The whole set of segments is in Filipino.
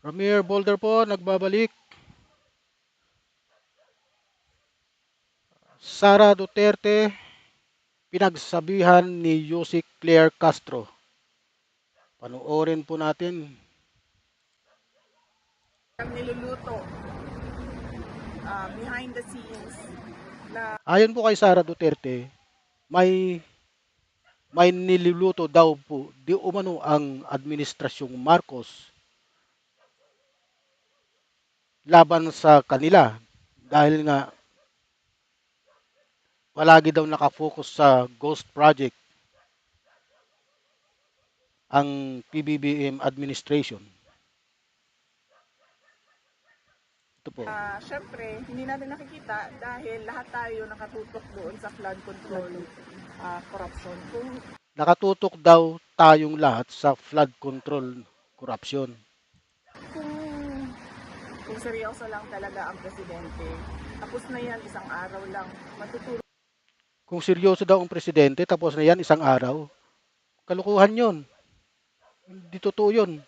Ramir Boulder po, nagbabalik. Sara Duterte, pinagsabihan ni Yusik Claire Castro. Panoorin po natin. Ang niluluto behind the scenes na Ayon po kay Sara Duterte, may may niluluto daw po di umano ang administrasyong Marcos laban sa kanila dahil nga palagi daw nakafocus sa ghost project ang PBBM administration. Ito po. syempre hindi natin nakikita dahil lahat tayo nakatutok doon sa flood control corruption. Nakatutok daw tayong lahat sa flood control corruption. Kung, kung seryoso lang talaga ang presidente, tapos na yan isang araw lang, matutulog Kung seryoso daw ang presidente, tapos na yan isang araw, kalukuhan yon. Hindi totoo yun.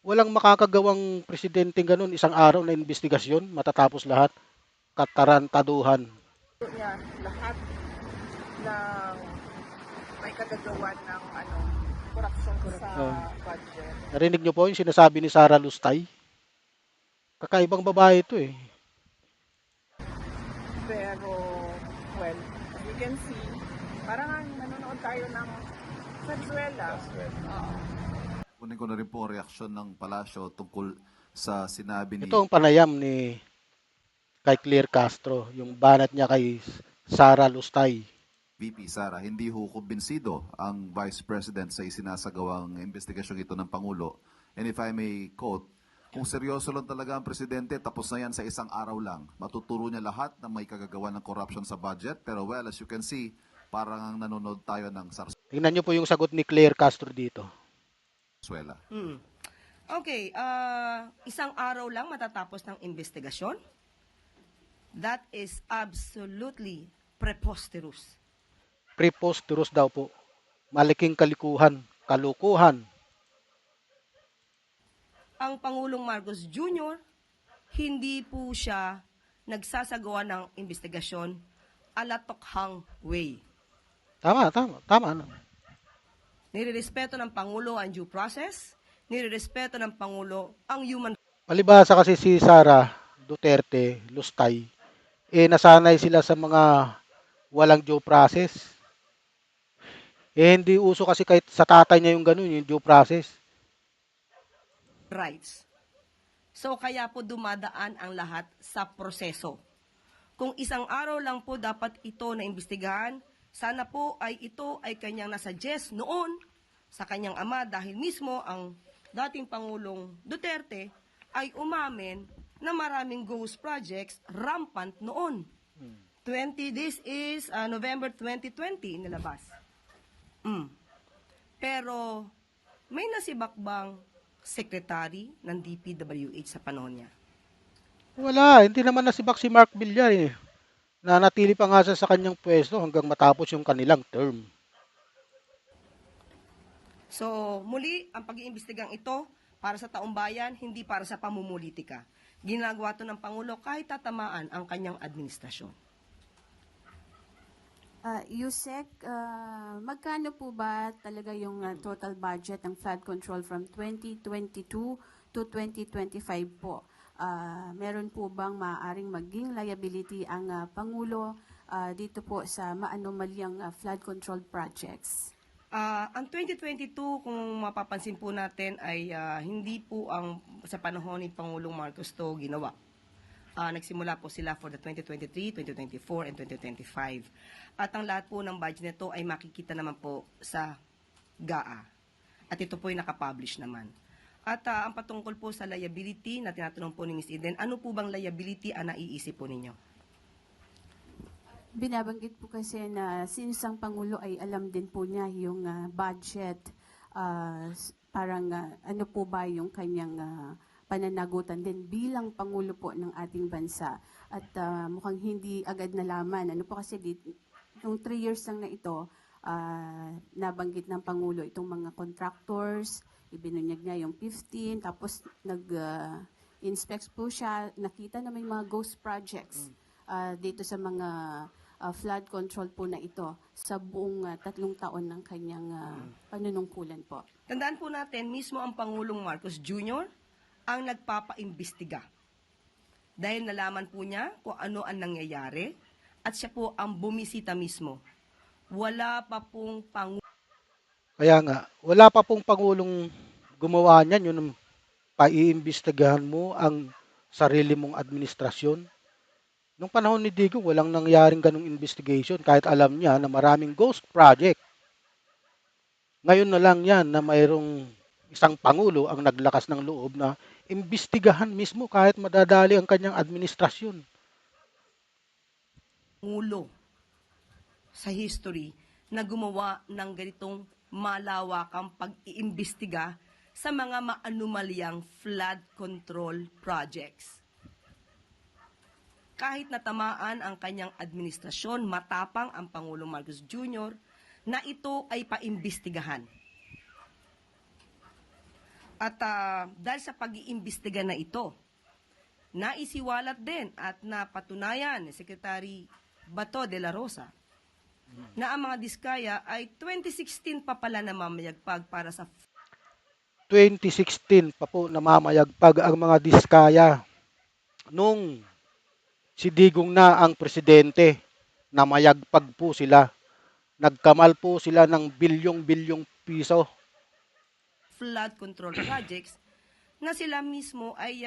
Walang makakagawang presidenteng ganun isang araw na investigasyon, matatapos lahat. Katarantaduhan. niya lahat ng may kagagawan ng corruption sa budget. Narinig niyo po yung sinasabi ni Sara Lustay? Kakaibang babae ito eh. Pero, well, as you can see, parang nanonood tayo ng Venezuela. Kunin ko na rin po ang reaksyon ng palasyo tungkol sa sinabi ni Ito ang panayam ni kay Claire Castro, yung banat niya kay Sara Lustay. VP Sara. Hindi ho kumbinsido ang Vice President sa isinasagawang investigasyong ito ng Pangulo. And if I may quote, kung seryoso lang talaga ang Presidente, tapos na yan sa isang araw lang. Matuturo niya lahat na may kagagawa ng corruption sa budget. Pero well, as you can see, parang nanonood tayo ng Tingnan niyo po yung sagot ni Claire Castro dito. Venezuela. Okay, isang araw lang matatapos ng investigasyon? That is absolutely preposterous. Preposterous daw po. Malaking kalikuhan, kalukuhan. Ang Pangulong Marcos Jr., hindi po siya nagsasagawa ng investigasyon alatokhang way. Tama na. Nirerespeto ng Pangulo ang due process, nirerespeto ng Pangulo ang human. Palibhasa kasi si Sara Duterte, Lustay, nasanay sila sa mga walang due process. Hindi uso kasi kahit sa tatay niya yung ganun, yung due process. rights. So kaya po dumadaan ang lahat sa proseso. Kung isang araw lang po dapat ito na imbestigahan, sana po ay ito ay kanyang nasuggest noon sa kanyang ama dahil mismo ang dating Pangulong Duterte ay umamin na maraming ghost projects rampant noon. This is November 2020 inilabas. Pero may nasibakbang secretary ng DPWH sa panahon niya. Wala, hindi naman nasibak si Mark Villar eh. Nanatili pa nga siya sa kanyang pwesto hanggang matapos yung kanilang term. So, muli, ang pag-iimbestigang ito para sa taong bayan, hindi para sa pamumulitika. Ginagawa ito ng Pangulo kahit tatamaan ang kanyang administrasyon. Yusek, magkano po ba talaga yung total budget ng flood control from 2022 to 2025 po? Meron po bang maaaring maging liability ang Pangulo dito po sa maanomalyang flood control projects? Ang 2022, kung mapapansin po natin, ay hindi po ang sa panahon ni Pangulong Marcos to ginawa. Nagsimula po sila for the 2023, 2024, and 2025. At ang lahat po ng budget nito ay makikita naman po sa GAA. At ito po ay nakapublish naman. At ang patungkol po sa liability na tinatanong po ni Ms. Eden, ano po bang liability ang naiisip po ninyo? Binabanggit po kasi na since ang Pangulo ay alam din po niya yung budget, parang ano po ba yung kanyang pananagutan din bilang Pangulo po ng ating bansa. At mukhang hindi agad nalaman. Ano po kasi yung 3 years lang na ito, nabanggit ng Pangulo itong mga contractors, ibinunyag niya yung 15, tapos nag-inspect po siya, nakita na may mga ghost projects dito sa mga flood control po na ito sa buong 3 taon ng kanyang panunungkulan po. Tandaan po natin, mismo ang Pangulong Marcos Jr. ang nagpapaimbestiga. Dahil nalaman po niya kung ano ang nangyayari at siya po ang bumisita mismo. Wala pa pong Kaya nga, wala pa pong Pangulong gumawa niyan, yun ang paiimbestigahan mo ang sarili mong administrasyon. Nung panahon ni Digong, walang nangyaring ganong investigation kahit alam niya na maraming ghost project. Ngayon na lang yan na mayroong isang Pangulo ang naglakas ng loob na imbestigahan mismo kahit madadali ang kanyang administrasyon. Pangulo sa history na gumawa ng ganitong malawakang pag-iimbestiga sa mga maanumalyang flood control projects. Kahit natamaan ang kanyang administrasyon, matapang ang Pangulong Marcos Jr. na ito ay paimbestigahan. At dahil sa pag-iimbestiga na ito, naisiwalat din at napatunayan ni Secretary Bato de la Rosa na ang mga diskaya ay 2016 pa pala namamayagpag para sa 2016 pa po namamayagpag ang mga diskaya nung si Digong na ang presidente, namayagpag po sila. Nagkamal po sila ng bilyong-bilyong piso. flood control projects na sila mismo ay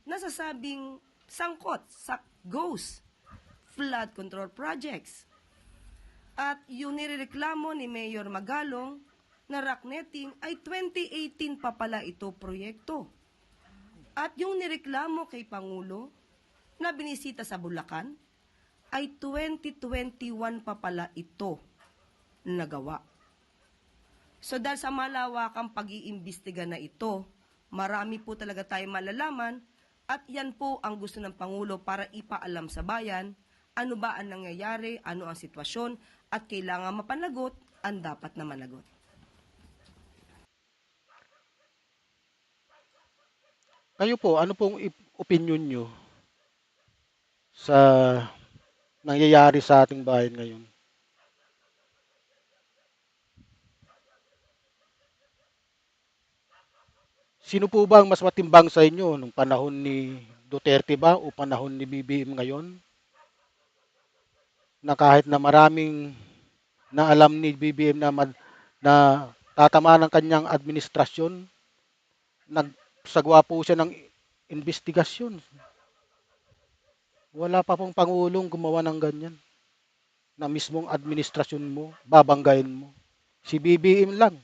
nasasabing sangkot sa ghost flood control projects. At yung nirereklamo ni Mayor Magalong na rock netting ay 2018 pa pala ito proyekto. At yung nireklamo kay Pangulo na binisita sa Bulacan ay 2021 pa pala ito nagawa. So dahil sa malawakang pag-iimbestiga na ito, marami po talaga tayong malalaman at yan po ang gusto ng Pangulo para ipaalam sa bayan ano ba ang nangyayari, ano ang sitwasyon at kailangan mapanagot ang dapat na managot. Kayo po, ano pong opinion nyo sa nangyayari sa ating bayan ngayon? Sino po ba ang mas matimbang sa inyo nung panahon ni Duterte ba o panahon ni BBM ngayon? Na kahit na maraming na alam ni BBM na tatama ng kanyang administrasyon, nagsagwa po siya ng investigasyon. Wala pa pong Pangulong gumawa ng ganyan na mismong administrasyon mo, babanggain mo. Si BBM lang.